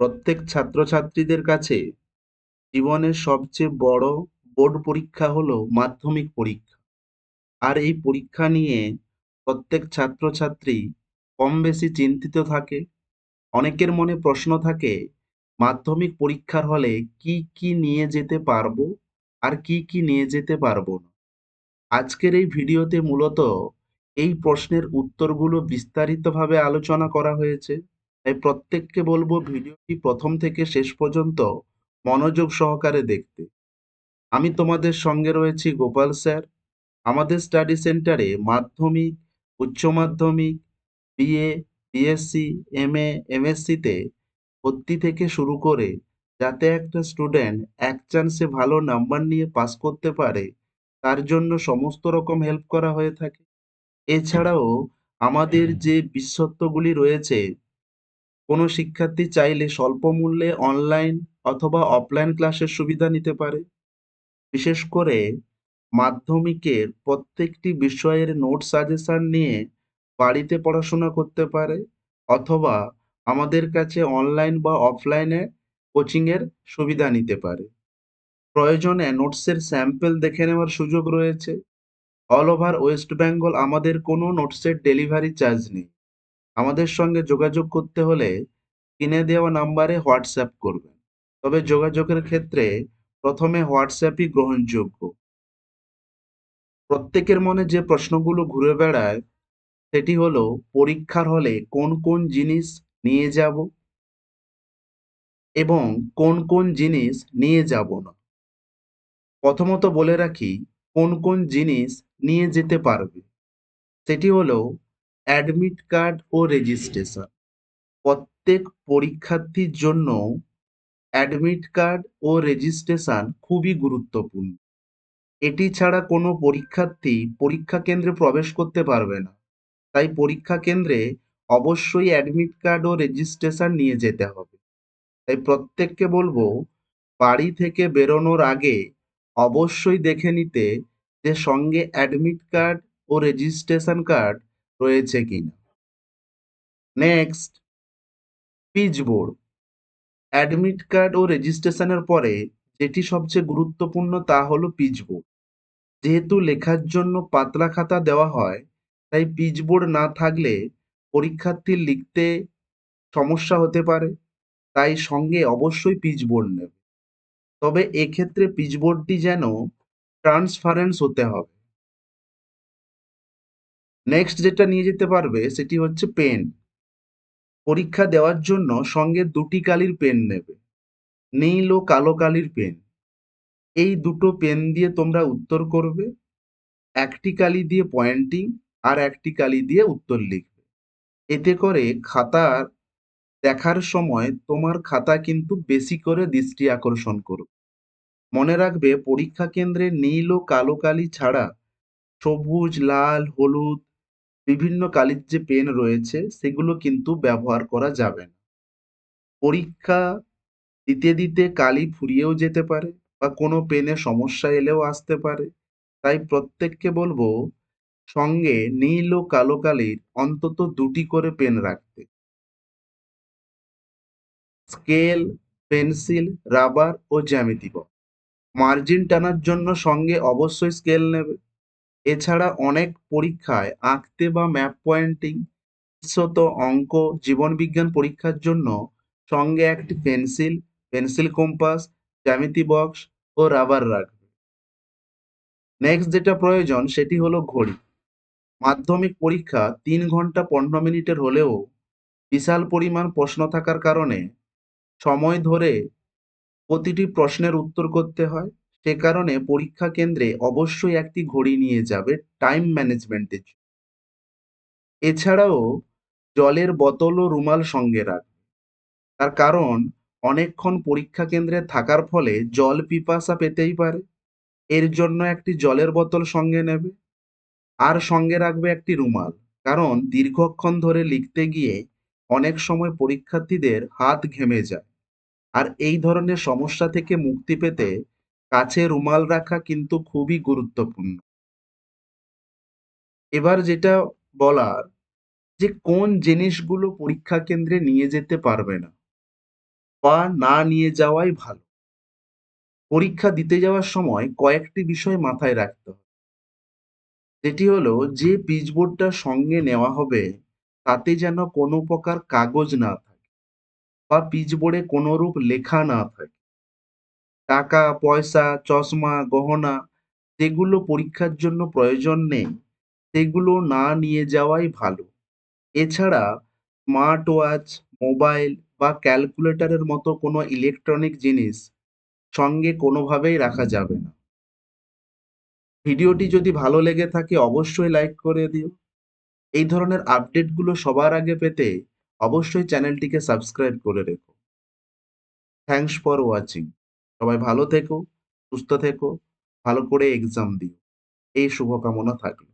প্রত্যেক ছাত্রছাত্রীদের কাছে জীবনের সবচেয়ে বড় বোর্ড পরীক্ষা হলো মাধ্যমিক পরীক্ষা। আর এই পরীক্ষা নিয়ে প্রত্যেক ছাত্রছাত্রী কম বেশি চিন্তিত থাকে। অনেকের মনে প্রশ্ন থাকে, মাধ্যমিক পরীক্ষার হলে কি কি নিয়ে যেতে পারবো আর কি কি নিয়ে যেতে পারবো না। আজকের এই ভিডিওতে মূলত এই প্রশ্নের উত্তরগুলো বিস্তারিতভাবে আলোচনা করা হয়েছে। তাই প্রত্যেককে বলবো ভিডিওটি প্রথম থেকে শেষ পর্যন্ত মনোযোগ সহকারে দেখতে। আমি তোমাদের সঙ্গে রয়েছি গোপাল স্যার। আমাদের স্টাডি সেন্টারে মাধ্যমিক, উচ্চ মাধ্যমিক, বিএ, বিএসসি, এমএ, এমএসসিতে ভর্তি থেকে শুরু করে যাতে একটা স্টুডেন্ট এক চান্সে ভালো নাম্বার নিয়ে পাস করতে পারে, তার জন্য সমস্ত রকম হেল্প করা হয়ে থাকে। এছাড়াও আমাদের যে বিশেষত্বগুলি রয়েছে, কোনো শিক্ষার্থী চাইলে স্বল্প মূল্যে অনলাইন অথবা অফলাইন ক্লাসের সুবিধা নিতে পারে। বিশেষ করে মাধ্যমিকের প্রত্যেকটি বিষয়ের নোট সাজেশন নিয়ে বাড়িতে পড়াশোনা করতে পারে, অথবা আমাদের কাছে অনলাইন বা অফলাইনে কোচিংয়ের সুবিধা নিতে পারে। প্রয়োজনে নোটসের স্যাম্পল দেখে নেওয়ার সুযোগ রয়েছে। অল ওভার ওয়েস্ট বেঙ্গল আমাদের কোনো নোটসের ডেলিভারি চার্জ নেই। আমাদের সঙ্গে যোগাযোগ করতে হলে স্ক্রিনে দেওয়া নাম্বারে হোয়াটসঅ্যাপ করবেন। তবে যোগাযোগের ক্ষেত্রে প্রথমে হোয়াটসঅ্যাপই গ্রহণযোগ্য। প্রত্যেকের মনে যে প্রশ্নগুলো ঘুরে বেড়ায় সেটি হলো, পরীক্ষার হলে কোন কোন জিনিস নিয়ে যাব এবং কোন কোন জিনিস নিয়ে যাব না। প্রথমত বলে রাখি, কোন কোন জিনিস নিয়ে যেতে পারবে সেটি হলো অ্যাডমিট কার্ড ও রেজিস্ট্রেশন। প্রত্যেক পরীক্ষার্থীর জন্য অ্যাডমিট কার্ড ও রেজিস্ট্রেশন খুবই গুরুত্বপূর্ণ। এটি ছাড়া কোনো পরীক্ষার্থী পরীক্ষা কেন্দ্রে প্রবেশ করতে পারবে না। তাই পরীক্ষা কেন্দ্রে অবশ্যই অ্যাডমিট কার্ড ও রেজিস্ট্রেশন নিয়ে যেতে হবে। তাই প্রত্যেককে বলবো, বাড়ি থেকে বেরোনোর আগে অবশ্যই দেখে নিতে যে সঙ্গে অ্যাডমিট কার্ড ও রেজিস্ট্রেশন কার্ড রয়েছে কিনা। Next, pitch board. Admit card ও রেজিস্ট্রেশনের পরে যেটি সবচেয়ে গুরুত্বপূর্ণ তা হলো পিচ বোর্ড। যেহেতু লেখার জন্য পাতলা খাতা দেওয়া হয়, তাই পিচ বোর্ড না থাকলে পরীক্ষার্থীর লিখতে সমস্যা হতে পারে। তাই সঙ্গে অবশ্যই পিচ বোর্ড নেবে। তবে এক্ষেত্রে পিচ বোর্ডটি যেন ট্রান্সপারেন্স হতে হবে। নেক্সট যেটা নিয়ে যেতে পারবে সেটি হচ্ছে পেন। পরীক্ষা দেওয়ার জন্য সঙ্গে দুটি কালির পেন নেবে, নীল ও কালো কালির পেন। এই দুটো পেন দিয়ে তোমরা উত্তর করবে। একটি কালি দিয়ে পয়েন্টিং আর একটি কালি দিয়ে উত্তর লিখবে। এতে করে খাতার দেখার সময় তোমার খাতা কিন্তু বেশি করে দৃষ্টি আকর্ষণ করবে। মনে রাখবে, পরীক্ষা কেন্দ্রে নীল ও কালো কালি ছাড়া সবুজ, লাল, হলুদ বিভিন্ন কালির যে পেন রয়েছে সেগুলো কিন্তু ব্যবহার করা যাবে না। পরীক্ষা দিতে দিতে কালি ফুরিয়েও যেতে পারে বা কোনো পেনে সমস্যা এলেও আসতে পারে। তাই প্রত্যেককে বলবো সঙ্গে নীল ও কালো কালির অন্তত দুটি করে পেন রাখতে। স্কেল, পেন্সিল, রাবার ও জ্যামিতি বক্স। মার্জিন টানার জন্য সঙ্গে অবশ্যই স্কেল নেবে। এছাড়া অনেক পরীক্ষায় আঁকতে বা ম্যাপ পয়েন্টিং, বিশেষত অঙ্ক, জীবনবিজ্ঞান পরীক্ষার জন্য সঙ্গে একটি পেন্সিল, পেন্সিল কম্পাস, জ্যামিতি বক্স ও রাবার রাখবে। নেক্সট যেটা প্রয়োজন সেটি হলো ঘড়ি। মাধ্যমিক পরীক্ষা 3 ঘন্টা 15 মিনিটের হলেও বিশাল পরিমাণ প্রশ্ন থাকার কারণে সময় ধরে প্রতিটি প্রশ্নের উত্তর করতে হয়। সে কারণে পরীক্ষা কেন্দ্রে অবশ্যই একটি ঘড়ি নিয়ে যাবে টাইম ম্যানেজমেন্টের জন্য। এছাড়াও জলের বোতল ও রুমাল সঙ্গে রাখবে। তার কারণ, অনেকক্ষণ পরীক্ষা কেন্দ্রে থাকার ফলে জল পিপাসা পেতেই পারে। এর জন্য একটি জলের বোতল সঙ্গে নেবে। আর সঙ্গে রাখবে একটি রুমাল। কারণ দীর্ঘক্ষণ ধরে লিখতে গিয়ে অনেক সময় পরীক্ষার্থীদের হাত ঘেমে যায়। আর এই ধরনের সমস্যা থেকে মুক্তি পেতে কাছে রুমাল রাখা কিন্তু খুবই গুরুত্বপূর্ণ। এবার যেটা বলার, যে কোন জিনিসগুলো পরীক্ষা কেন্দ্রে নিয়ে যেতে পারবে না। বা না নিয়ে যাওয়াই ভালো। পরীক্ষা দিতে যাওয়ার সময় কয়েকটি বিষয় মাথায় রাখতে হবে। সেটি হলো যে পিচবোর্ডটা সঙ্গে নেওয়া হবে তাতে যেন কোনো প্রকার কাগজ না থাকে বা পিচবোর্ডে কোনোরূপ লেখা না থাকে। টাকা, পয়সা, চশমা, গহনা যেগুলো পরীক্ষার জন্য প্রয়োজন নেই সেগুলো না নিয়ে যাওয়াই ভালো। এছাড়া স্মার্ট ওয়াচ, মোবাইল বা ক্যালকুলেটরের মতো কোনো ইলেকট্রনিক জিনিস সঙ্গে কোনোভাবেই রাখা যাবে না। ভিডিওটি যদি ভালো লেগে থাকে অবশ্যই লাইক করে দিও। এই ধরনের আপডেটগুলো সবার আগে পেতে অবশ্যই চ্যানেলটিকে সাবস্ক্রাইব করে রেখো। Thanks for watching. সবাই ভালো থেকো, সুস্থ থেকো, ভালো করে এক্সাম দিও। এই শুভকামনা থাকলো।